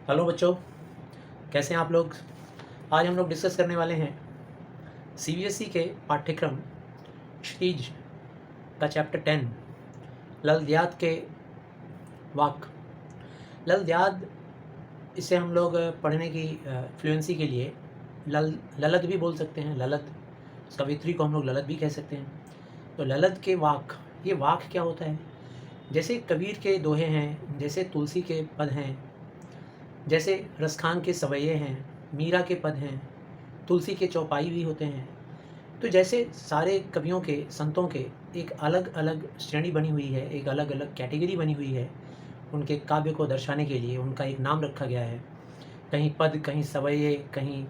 Hello बच्चों, कैसे हैं आप लोग। आज हम लोग डिस्कस करने वाले हैं सीबीएसई के पाठ्यक्रम क्षितिज का चैप्टर 10 ललद्याद के वाक। ललद्याद, इसे हम लोग पढ़ने की फ्लुएंसी के लिए ललद भी बोल सकते हैं। ललद कवित्री को हम लोग ललद भी कह सकते हैं। तो ललद के वाक, ये वाक क्या होता है? जैसे कबीर के दोहे हैं, जैसे तुलसी के पद हैं, जैसे रसखान के सवैये हैं, मीरा के पद हैं, तुलसी के चौपाई भी होते हैं। तो जैसे सारे कवियों के, संतों के एक अलग अलग श्रेणी बनी हुई है, एक अलग अलग कैटेगरी बनी हुई है, उनके काव्य को दर्शाने के लिए उनका एक नाम रखा गया है। कहीं पद, कहीं सवैये, कहीं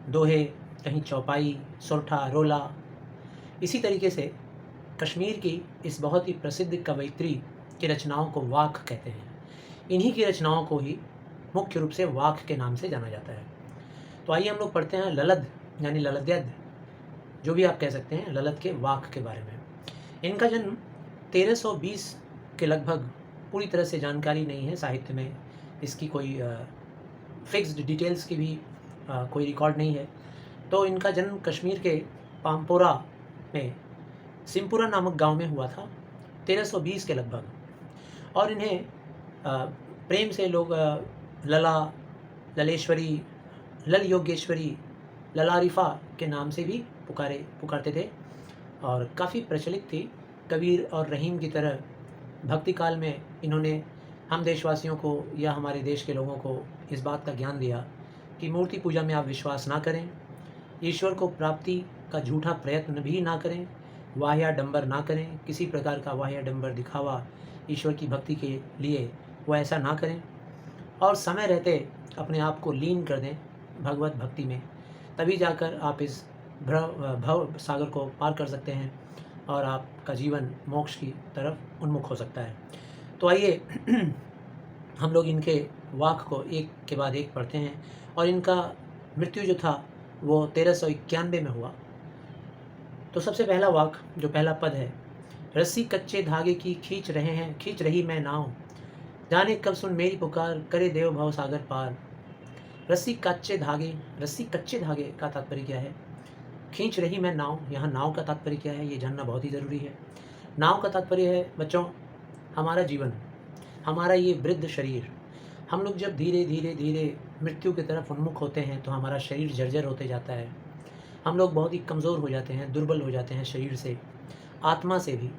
दोहे, कहीं चौपाई, सोरठा, रोला। इसी तरीके से कश्मीर की इस बहुत ही प्रसिद्ध कवयित्री की रचनाओं को वाक कहते हैं। इन्हीं की रचनाओं को ही मुख्य रूप से वाक के नाम से जाना जाता है। तो आइए हम लोग पढ़ते हैं ललद यानी ललद्यद, जो भी आप कह सकते हैं, ललद के वाक के बारे में। इनका जन्म 1320 के लगभग, पूरी तरह से जानकारी नहीं है साहित्य में, इसकी कोई फिक्स्ड डिटेल्स की भी कोई रिकॉर्ड नहीं है। तो इनका जन्म कश्मीर के पामपोरा में सिमपुरा नामक गांव में हुआ था 1320 के लगभग। और इन्हें प्रेम से लोग लला, ललेश्वरी, लल योगेश्वरी, ललारिफा के नाम से भी पुकारते थे और काफ़ी प्रचलित थी। कबीर और रहीम की तरह भक्ति काल में इन्होंने हम देशवासियों को या हमारे देश के लोगों को इस बात का ज्ञान दिया कि मूर्ति पूजा में आप विश्वास ना करें, ईश्वर को प्राप्ति का झूठा प्रयत्न भी ना करें, वाह्याडंबर ना करें, किसी प्रकार का वाह्याडंबर दिखावा ईश्वर की भक्ति के लिए वो ऐसा ना करें, और समय रहते अपने आप को लीन कर दें भगवत भक्ति में। तभी जाकर आप इस भव सागर को पार कर सकते हैं और आपका जीवन मोक्ष की तरफ उन्मुख हो सकता है। तो आइए हम लोग इनके वाक को एक के बाद एक पढ़ते हैं। और इनका मृत्यु जो था वो 1391 में हुआ। तो सबसे पहला वाक, जो पहला पद है, रस्सी कच्चे धागे की खींच रही मैं नाव, जाने कब सुन मेरी पुकार, करे देव भव सागर पार। रस्सी कच्चे धागे का तात्पर्य क्या है? खींच रही मैं नाव, यहाँ नाव का तात्पर्य क्या है, ये जानना बहुत ही ज़रूरी है। नाव का तात्पर्य है बच्चों हमारा जीवन, हमारा ये वृद्ध शरीर। हम लोग जब धीरे धीरे धीरे मृत्यु की तरफ उन्मुख होते हैं तो हमारा शरीर जर्जर होते जाता है। हम लोग बहुत ही कमज़ोर हो जाते हैं, दुर्बल हो जाते हैं शरीर से, आत्मा से भी।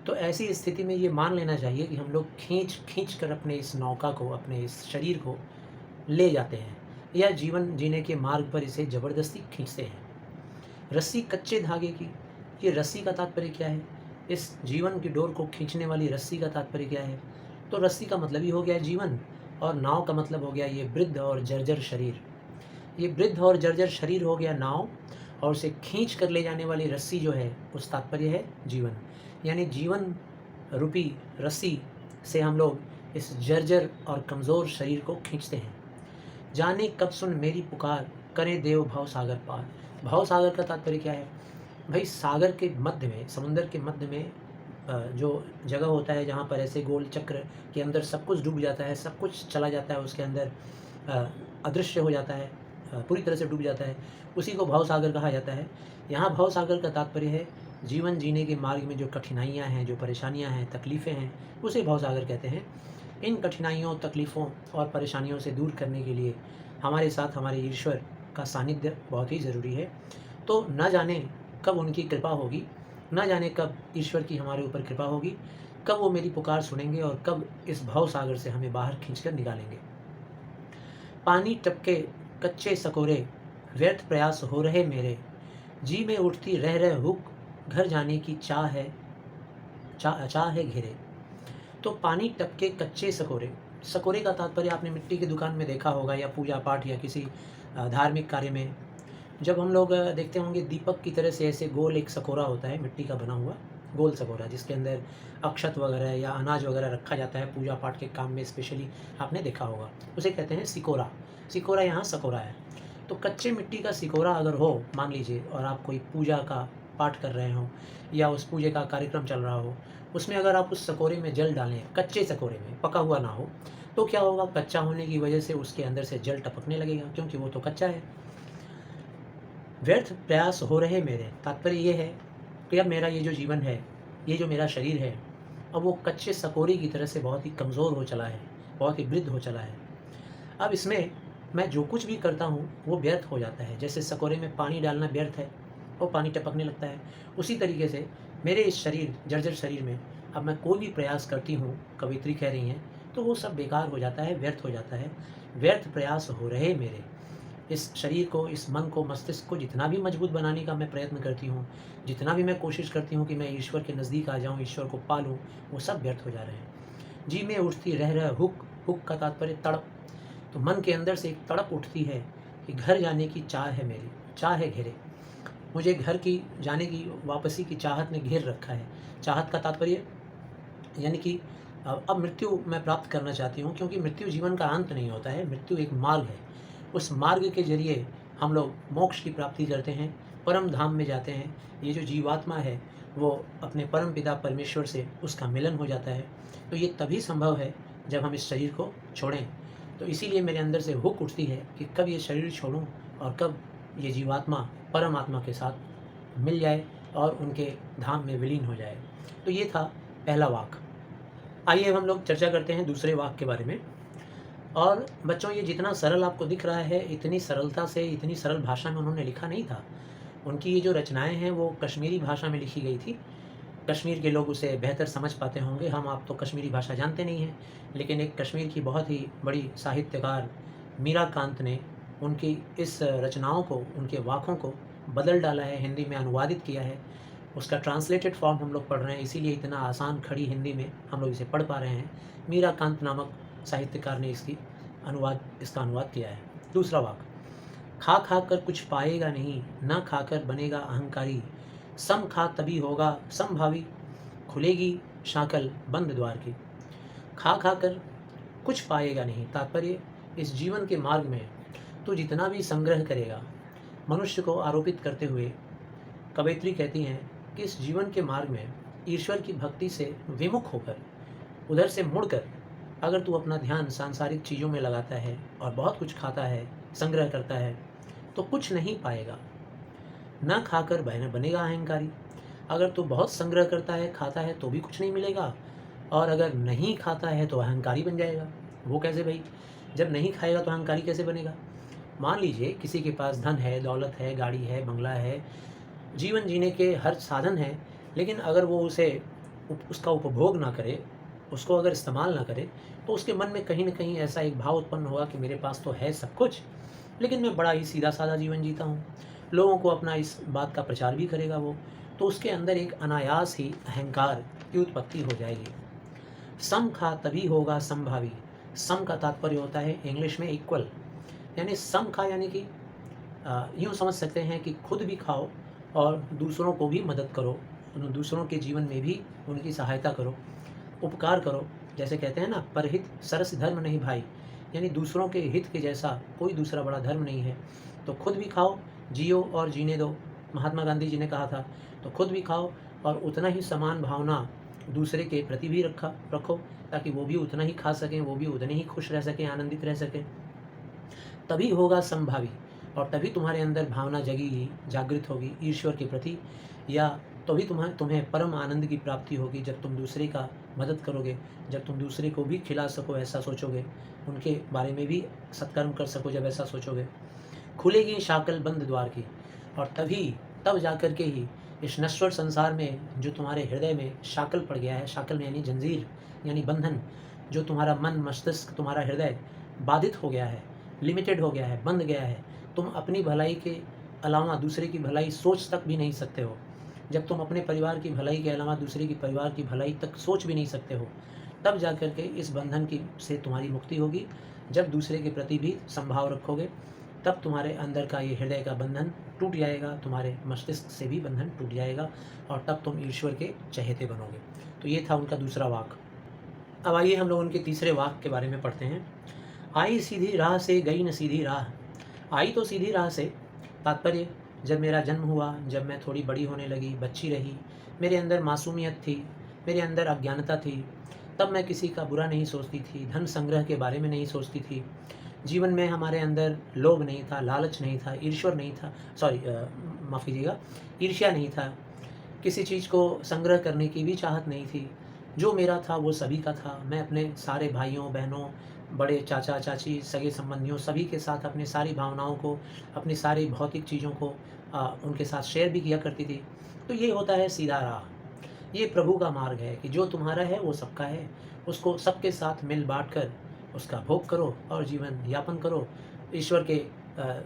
तो ऐसी स्थिति में ये मान लेना चाहिए कि हम लोग खींच कर अपने इस नौका को, अपने इस शरीर को ले जाते हैं, या जीवन जीने के मार्ग पर इसे ज़बरदस्ती खींचते हैं। रस्सी कच्चे धागे की, ये रस्सी का तात्पर्य क्या है? इस जीवन की डोर को खींचने वाली रस्सी का तात्पर्य क्या है? तो रस्सी का मतलब ही हो गया जीवन, और नाव का मतलब हो गया ये वृद्ध और जर्जर शरीर। ये वृद्ध और जर्जर शरीर हो गया नाव, और उसे खींच कर ले जाने वाली रस्सी जो है उस तात्पर्य है जीवन। यानी जीवन रूपी रस्सी से हम लोग इस जर्जर और कमज़ोर शरीर को खींचते हैं। जाने कब सुन मेरी पुकार, करें देव भव सागर पार। भव सागर का तात्पर्य क्या है? भाई सागर के मध्य में, समुंदर के मध्य में जो जगह होता है जहाँ पर ऐसे गोल चक्र के अंदर सब कुछ डूब जाता है, सब कुछ चला जाता है, उसके अंदर अदृश्य हो जाता है, पूरी तरह से डूब जाता है, उसी को भव सागर कहा जाता है। यहाँ भव सागर का तात्पर्य है जीवन जीने के मार्ग में जो कठिनाइयाँ हैं, जो परेशानियाँ हैं, तकलीफ़ें हैं, उसे भव सागर कहते हैं। इन कठिनाइयों, तकलीफ़ों और परेशानियों से दूर करने के लिए हमारे साथ हमारे ईश्वर का सानिध्य बहुत ही ज़रूरी है। तो न जाने कब उनकी कृपा होगी, न जाने कब ईश्वर की हमारे ऊपर कृपा होगी, कब वो मेरी पुकार सुनेंगे और कब इस भव सागर से हमें बाहर खींचकर निकालेंगे। पानी टपके कच्चे सकोरे, व्यर्थ प्रयास हो रहे मेरे, जी में उठती रह रहे हुक, घर जाने की चाह है घेरे। तो पानी टपके कच्चे सकोरे, सकोरे का तात्पर्य आपने मिट्टी की दुकान में देखा होगा, या पूजा पाठ या किसी धार्मिक कार्य में जब हम लोग देखते होंगे, दीपक की तरह से ऐसे गोल एक सकोरा होता है, मिट्टी का बना हुआ गोल सकोरा, जिसके अंदर अक्षत वगैरह या अनाज वगैरह रखा जाता है पूजा पाठ के काम में, स्पेशली आपने देखा होगा, उसे कहते हैं सिकोरा। सिकोरा यहाँ सकोरा है। तो कच्चे मिट्टी का सिकोरा अगर हो, मान लीजिए, और आप कोई पूजा का पाठ कर रहे हों या उस पूजे का कार्यक्रम चल रहा हो, उसमें अगर आप उस सकोरे में जल डालें, कच्चे सकोरे में, पका हुआ ना हो, तो क्या होगा, कच्चा होने की वजह से उसके अंदर से जल टपकने लगेगा, क्योंकि वो तो कच्चा है। व्यर्थ प्रयास हो रहे मेरे, तात्पर्य ये है कि अब मेरा ये जो जीवन है, ये जो मेरा शरीर है, अब वो कच्चे सकोरी की तरह से बहुत ही कमज़ोर हो चला है, बहुत ही वृद्ध हो चला है। अब इसमें मैं जो कुछ भी करता हूँ वो व्यर्थ हो जाता है। जैसे सकोरे में पानी डालना व्यर्थ है, वो पानी टपकने लगता है। उसी तरीके से मेरे इस शरीर, जर्जर शरीर में अब मैं कोई भी प्रयास करती हूँ, कवित्री कह रही हैं, तो वो सब बेकार हो जाता है, व्यर्थ हो जाता है। व्यर्थ प्रयास हो रहे मेरे। इस शरीर को, इस मन को, मस्तिष्क को जितना भी मजबूत बनाने का मैं प्रयत्न करती हूँ, जितना भी मैं कोशिश करती हूँ कि मैं ईश्वर के नज़दीक आ जाऊँ, ईश्वर को पा लूँ, वो सब व्यर्थ हो जा रहे हैं। जी में उठती रह रह हुक, हुक का तात्पर्य तड़प। तो मन के अंदर से एक तड़प उठती है कि घर जाने की चाह है मेरी, चाह है घेरे। मुझे घर की जाने की, वापसी की चाहत ने घेर रखा है। चाहत का तात्पर्य यानी कि अब मृत्यु मैं प्राप्त करना चाहती हूँ, क्योंकि मृत्यु जीवन का अंत नहीं होता है, मृत्यु एक मार्ग है। उस मार्ग के जरिए हम लोग मोक्ष की प्राप्ति करते हैं, परम धाम में जाते हैं। ये जो जीवात्मा है वो अपने परम पिता परमेश्वर से उसका मिलन हो जाता है। तो ये तभी संभव है जब हम इस शरीर को छोड़ें। तो इसीलिए मेरे अंदर से हुक उठती है कि कब ये शरीर छोड़ूं और कब ये जीवात्मा परमात्मा के साथ मिल जाए और उनके धाम में विलीन हो जाए। तो ये था पहला वाक्य। आइए अब हम लोग चर्चा करते हैं दूसरे वाक्य के बारे में। और बच्चों, ये जितना सरल आपको दिख रहा है, इतनी सरलता से, इतनी सरल भाषा में उन्होंने लिखा नहीं था। उनकी ये जो रचनाएं हैं वो कश्मीरी भाषा में लिखी गई थी। कश्मीर के लोग उसे बेहतर समझ पाते होंगे, हम आप तो कश्मीरी भाषा जानते नहीं हैं। लेकिन एक कश्मीर की बहुत ही बड़ी साहित्यकार मीराकांत ने उनकी इस रचनाओं को, उनके वाक्यों को बदल डाला है, हिंदी में अनुवादित किया है। उसका ट्रांसलेटेड फॉर्म हम लोग पढ़ रहे हैं, इसीलिए इतना आसान खड़ी हिंदी में हम लोग इसे पढ़ पा रहे हैं। मीराकांत नामक साहित्यकार ने इसका अनुवाद किया है। दूसरा वाक्य, खा खा कर कुछ पाएगा नहीं, न खाकर बनेगा अहंकारी, सम खा तभी होगा समभावी, खुलेगी शाकल बंद द्वार की। खा खा कर कुछ पाएगा नहीं, तात्पर्य इस जीवन के मार्ग में तू जितना भी संग्रह करेगा, मनुष्य को आरोपित करते हुए कवयित्री कहती हैं कि इस जीवन के मार्ग में ईश्वर की भक्ति से विमुख होकर, उधर से मुड़कर अगर तू अपना ध्यान सांसारिक चीज़ों में लगाता है और बहुत कुछ खाता है, संग्रह करता है, तो कुछ नहीं पाएगा। न खाकर बनेगा अहंकारी। अगर तू बहुत संग्रह करता है, खाता है, तो भी कुछ नहीं मिलेगा, और अगर नहीं खाता है तो अहंकारी बन जाएगा। वो कैसे भाई? जब नहीं खाएगा तो अहंकारी कैसे बनेगा? मान लीजिए किसी के पास धन है, दौलत है, गाड़ी है, बंगला है, जीवन जीने के हर साधन हैं, लेकिन अगर वो उसका उपभोग ना करे, उसको अगर इस्तेमाल ना करे, तो उसके मन में कहीं न कहीं ऐसा एक भाव उत्पन्न होगा कि मेरे पास तो है सब कुछ, लेकिन मैं बड़ा ही सीधा-साधा जीवन जीता हूँ। लोगों को अपना इस बात का प्रचार भी करेगा वो, तो उसके अंदर एक अनायास ही अहंकार की उत्पत्ति हो जाएगी। सम खा तभी होगा समभावी। सम का तात्पर्य होता है इंग्लिश में इक्वल, यानी सम खा यानी कि यूँ समझ सकते हैं कि खुद भी खाओ और दूसरों को भी मदद करो, दूसरों के जीवन में भी उनकी सहायता करो, उपकार करो। जैसे कहते हैं ना, परहित सरस धर्म नहीं भाई, यानी दूसरों के हित के जैसा कोई दूसरा बड़ा धर्म नहीं है। तो खुद भी खाओ, जियो और जीने दो, महात्मा गांधी जी ने कहा था। तो खुद भी खाओ और उतना ही समान भावना दूसरे के प्रति भी रखो, ताकि वो भी उतना ही खा सकें, वो भी उतने ही खुश रह सकें, आनंदित रह सकें। तभी होगा समभावी, और तभी तुम्हारे अंदर भावना जगेगी, जागृत होगी ईश्वर के प्रति, या तभी तुम्हें परम आनंद की प्राप्ति होगी जब तुम दूसरे का मदद करोगे, जब तुम दूसरे को भी खिला सको, ऐसा सोचोगे, उनके बारे में भी सत्कर्म कर सको, जब ऐसा सोचोगे। खुलेगी शाकल बंद द्वार की, और तब जाकर के ही इस नश्वर संसार में जो तुम्हारे हृदय में शाकल पड़ गया है, शाकल यानी जंजीर, यानी बंधन, जो तुम्हारा मन, मस्तिष्क, तुम्हारा हृदय बाधित हो गया है, लिमिटेड हो गया है, बंध गया है, तुम अपनी भलाई के अलावा दूसरे की भलाई सोच तक भी नहीं सकते हो। जब तुम अपने परिवार की भलाई के अलावा दूसरे की परिवार की भलाई तक सोच भी नहीं सकते हो, तब जाकर के इस बंधन से तुम्हारी मुक्ति होगी। जब दूसरे के प्रति भी संभाव रखोगे, तब तुम्हारे अंदर का ये हृदय का बंधन टूट जाएगा, तुम्हारे मस्तिष्क से भी बंधन टूट जाएगा, और तब तुम ईश्वर के चहेते बनोगे। तो ये था उनका दूसरा वाक्य। अब आइए हम लोग उनके तीसरे वाक्य के बारे में पढ़ते हैं। आई सीधी राह से गई न सीधी राह। आई तो सीधी राह से, तात्पर्य जब मेरा जन्म हुआ, जब मैं थोड़ी बड़ी होने लगी, बच्ची रही, मेरे अंदर मासूमियत थी, मेरे अंदर अज्ञानता थी, तब मैं किसी का बुरा नहीं सोचती थी, धन संग्रह के बारे में नहीं सोचती थी। जीवन में हमारे अंदर लोभ नहीं था, लालच नहीं था, ईर्ष्वर नहीं था, सॉरी माफ़ कीजिएगा, ईर्ष्या नहीं था, किसी चीज़ को संग्रह करने की भी चाहत नहीं थी। जो मेरा था वो सभी का था। मैं अपने सारे भाइयों बहनों, बड़े चाचा चाची, सगे संबंधियों सभी के साथ अपनी सारी भावनाओं को, अपनी सारी भौतिक चीज़ों को उनके साथ शेयर भी किया करती थी। तो ये होता है सीधा राह। ये प्रभु का मार्ग है कि जो तुम्हारा है वो सबका है, उसको सबके साथ मिल बाँट कर उसका भोग करो और जीवन यापन करो। ईश्वर के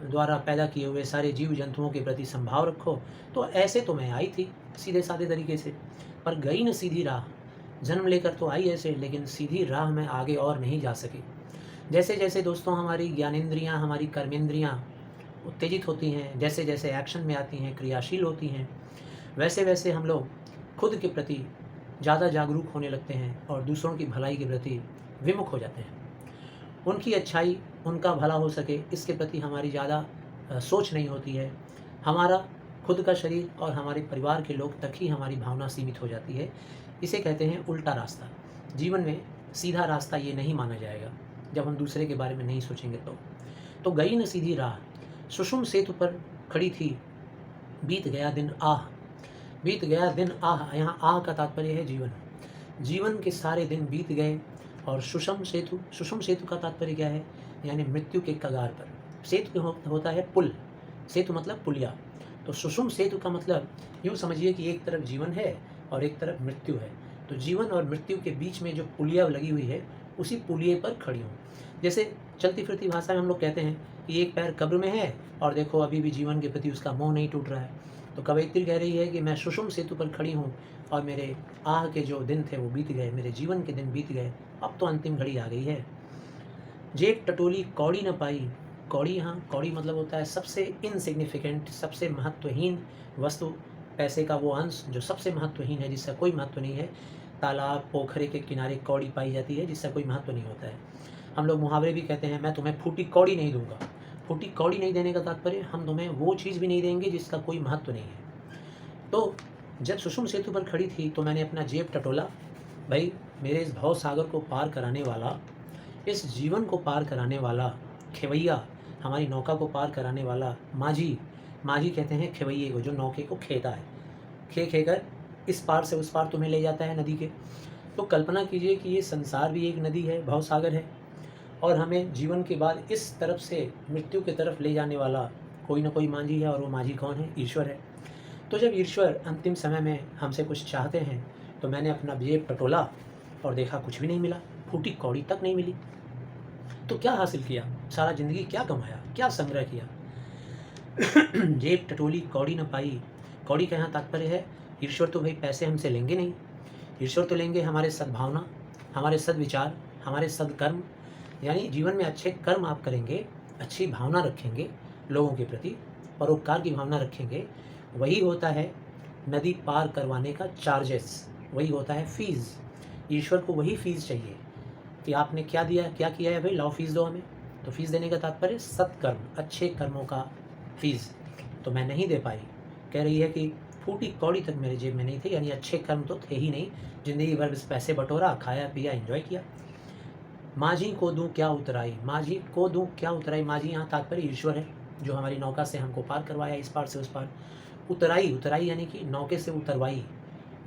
द्वारा पैदा किए हुए सारे जीव जंतुओं के प्रति संभाव रखो। तो ऐसे तो मैं आई थी सीधे साधे तरीके से, पर गई न सीधी राह। जन्म लेकर तो आई ऐसे, लेकिन सीधी राह में आगे और नहीं जा सकी। जैसे जैसे दोस्तों हमारी ज्ञानेंद्रियाँ, हमारी कर्मेंद्रियाँ उत्तेजित होती हैं, जैसे जैसे एक्शन में आती हैं, क्रियाशील होती हैं, वैसे वैसे हम लोग खुद के प्रति ज़्यादा जागरूक होने लगते हैं और दूसरों की भलाई के प्रति विमुख हो जाते हैं। उनकी अच्छाई, उनका भला हो सके, इसके प्रति हमारी ज़्यादा सोच नहीं होती है। हमारा खुद का शरीर और हमारे परिवार के लोग तक ही हमारी भावना सीमित हो जाती है। इसे कहते हैं उल्टा रास्ता। जीवन में सीधा रास्ता ये नहीं माना जाएगा जब हम दूसरे के बारे में नहीं सोचेंगे तो गई न सीधी राह, सुषुम सेतु पर खड़ी थी, बीत गया दिन आह। बीत गया दिन आह, यहाँ आह का तात्पर्य है जीवन। जीवन के सारे दिन बीत गए और सुषम सेतु का तात्पर्य क्या है? यानी मृत्यु के कगार पर। सेतु होता है पुल, सेतु मतलब पुलिया। तो सुषुम सेतु का मतलब यूँ समझिए कि एक तरफ जीवन है और एक तरफ मृत्यु है। तो जीवन और मृत्यु के बीच में जो पुलिया लगी हुई है, उसी पुलिये पर खड़ी हूँ। जैसे चलती फिरती भाषा में हम लोग कहते हैं कि एक पैर कब्र में है और देखो अभी भी जीवन के प्रति उसका मोह नहीं टूट रहा है। तो कवयित्री कह रही है कि मैं सुषुम सेतु पर खड़ी हूँ और मेरे आह के जो दिन थे वो बीत गए, मेरे जीवन के दिन बीत गए, अब तो अंतिम घड़ी आ गई है। जेब टटोली कौड़ी न पाई। कौड़ी, यहाँ कौड़ी मतलब होता है सबसे इनसिग्निफिकेंट, सबसे महत्वहीन वस्तु, पैसे का वो अंश जो सबसे महत्वहीन है, जिसका कोई महत्व नहीं है। तालाब पोखरे के किनारे कौड़ी पाई जाती है जिसका कोई महत्व नहीं होता है। हम लोग मुहावरे भी कहते हैं, मैं तुम्हें फूटी कौड़ी नहीं दूंगा। फूटी कौड़ी नहीं देने का तात्पर्य हम तुम्हें वो चीज़ भी नहीं देंगे जिसका कोई महत्व नहीं है। तो जब सुषुम सेतु पर खड़ी थी तो मैंने अपना जेब टटोला, भाई मेरे इस भव सागर को पार कराने वाला, इस जीवन को पार कराने वाला खेवैया, हमारी नौका को पार कराने वाला माझी। माझी कहते हैं खेवैये को, जो नौके को खेता है, खे कर इस पार से उस पार तुम्हें ले जाता है नदी के। तो कल्पना कीजिए कि ये संसार भी एक नदी है, भव सागर है, और हमें जीवन के बाद इस तरफ से मृत्यु की तरफ ले जाने वाला कोई ना कोई माझी है। और वो माझी कौन है? ईश्वर है। तो जब ईश्वर अंतिम समय में हमसे कुछ चाहते हैं तो मैंने अपना जेब टटोला और देखा कुछ भी नहीं मिला, फूटी कौड़ी तक नहीं मिली। तो क्या हासिल किया? सारा ज़िंदगी क्या कमाया, क्या संग्रह किया? जेब टटोली कौड़ी न पाई। कौड़ी का यहाँ तात्पर्य है ईश्वर तो भाई पैसे हमसे लेंगे नहीं, ईश्वर तो लेंगे हमारे सद्भावना, हमारे सद्विचार, हमारे सद्कर्म। यानी जीवन में अच्छे कर्म आप करेंगे, अच्छी भावना रखेंगे लोगों के प्रति, परोपकार की भावना रखेंगे, वही होता है नदी पार करवाने का चार्जेस, वही होता है फीस। ईश्वर को वही फीस चाहिए कि आपने क्या दिया, क्या किया है, भाई लाओ फीस दो हमें। तो फीस देने का तात्पर्य सत्कर्म, अच्छे कर्मों का फीस। तो मैं नहीं दे पाई। कह रही है कि फूटी कौड़ी तक मेरे जेब में नहीं थे, यानी अच्छे कर्म तो थे ही नहीं। जिंदगी भर बस पैसे बटोरा, खाया पिया, एंजॉय किया। माझी को दूं क्या उतराई। माझी को दूं क्या उतराई। माझी यहाँ तात्पर्य ईश्वर है, जो हमारी नौका से हमको पार करवाया इस पार से उस पार। उतराई, उतराई यानी कि नौके से उतरवाई,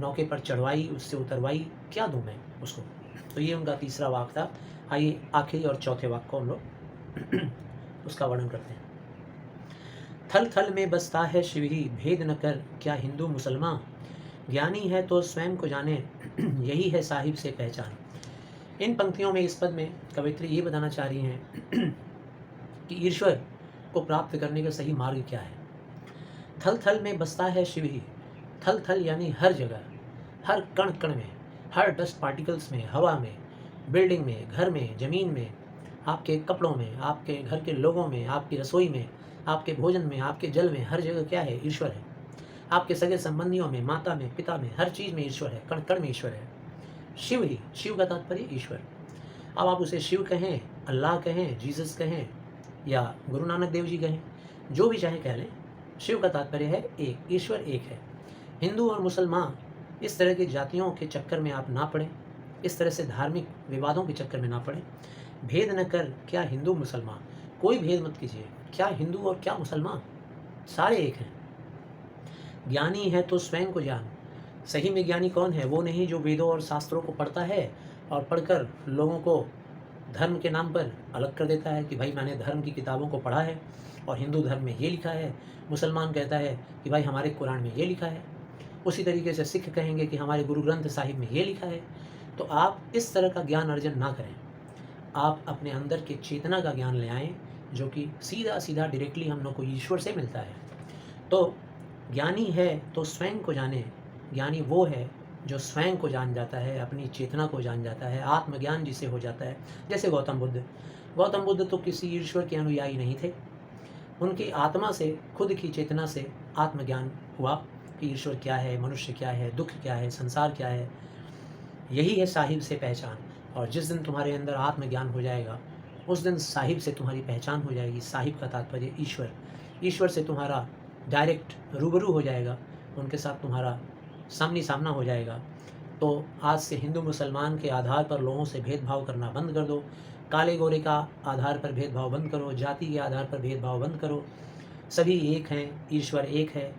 नौके पर चढ़वाई, उससे उतरवाई, क्या दूं मैं उसको। तो ये उनका तीसरा वाक्य था। आइए आखिरी और चौथे वाक्य को हम लोग उसका वर्णन करते हैं। थल थल में बसता है शिवही, भेद न कर क्या हिंदू मुसलमान, ज्ञानी है तो स्वयं को जाने, यही है साहिब से पहचान। इन पंक्तियों में, इस पद में कवित्री ये बताना चाह रही हैं कि ईश्वर को प्राप्त करने का सही मार्ग क्या है। थल थल में बसता है शिवही। थल थल यानी हर जगह, हर कण कण में, हर डस्ट पार्टिकल्स में, हवा में, बिल्डिंग में, घर में, ज़मीन में, आपके कपड़ों में, आपके घर के लोगों में, आपकी रसोई में, आपके भोजन में, आपके जल में, हर जगह क्या है? ईश्वर है। आपके सगे संबंधियों में, माता में, पिता में, हर चीज़ में ईश्वर है, कण कण में ईश्वर है। शिव ही, शिव का तात्पर्य ईश्वर। अब आप उसे शिव कहें, अल्लाह कहें, जीसस कहें, या गुरु नानक देव जी कहें, जो भी चाहे कह लें, शिव का तात्पर्य है एक, ईश्वर एक है। हिंदू और मुसलमान इस तरह की जातियों के चक्कर में आप ना पड़ें। इस तरह से धार्मिक विवादों के चक्कर में ना पड़े। भेद न कर क्या हिंदू मुसलमान, कोई भेद मत कीजिए। क्या हिंदू और क्या मुसलमान, सारे एक हैं। ज्ञानी है तो स्वयं को जान। सही में ज्ञानी कौन है? वो नहीं जो वेदों और शास्त्रों को पढ़ता है और पढ़कर लोगों को धर्म के नाम पर अलग कर देता है कि भाई मैंने धर्म की किताबों को पढ़ा है और हिंदू धर्म में ये लिखा है, मुसलमान कहता है कि भाई हमारे कुरान में ये लिखा है, उसी तरीके से सिख कहेंगे कि हमारे गुरु ग्रंथ साहिब में ये लिखा है। तो आप इस तरह का ज्ञान अर्जन ना करें। आप अपने अंदर के चेतना का ज्ञान ले आएँ, जो कि सीधा सीधा डायरेक्टली हम लोग को ईश्वर से मिलता है। तो ज्ञानी है तो स्वयं को जाने। ज्ञानी वो है जो स्वयं को जान जाता है, अपनी चेतना को जान जाता है, आत्मज्ञान जिसे हो जाता है। जैसे गौतम बुद्ध तो किसी ईश्वर के अनुयायी नहीं थे। उनकी आत्मा से, खुद की चेतना से आत्मज्ञान हुआ कि ईश्वर क्या है, मनुष्य क्या है, दुख क्या है, संसार क्या है। यही है साहिब से पहचान। और जिस दिन तुम्हारे अंदर आत्मज्ञान हो जाएगा, उस दिन साहिब से तुम्हारी पहचान हो जाएगी। साहिब का तात्पर्य ईश्वर। ईश्वर से तुम्हारा डायरेक्ट रूबरू हो जाएगा, उनके साथ तुम्हारा सामने सामना हो जाएगा। तो आज से हिंदू मुसलमान के आधार पर लोगों से भेदभाव करना बंद कर दो। काले गोरे का आधार पर भेदभाव बंद करो, जाति के आधार पर भेदभाव बंद करो। सभी एक हैं, ईश्वर एक है।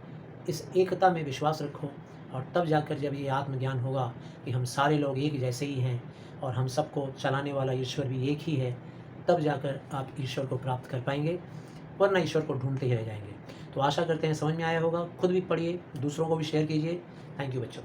इस एकता में विश्वास रखो और तब जाकर जब ये आत्मज्ञान होगा कि हम सारे लोग एक जैसे ही हैं और हम सबको चलाने वाला ईश्वर भी एक ही है, तब जाकर आप ईश्वर को प्राप्त कर पाएंगे, वरना ईश्वर को ढूंढते ही रह जाएंगे। तो आशा करते हैं समझ में आया होगा। खुद भी पढ़िए, दूसरों को भी शेयर कीजिए। थैंक यू बच्चों।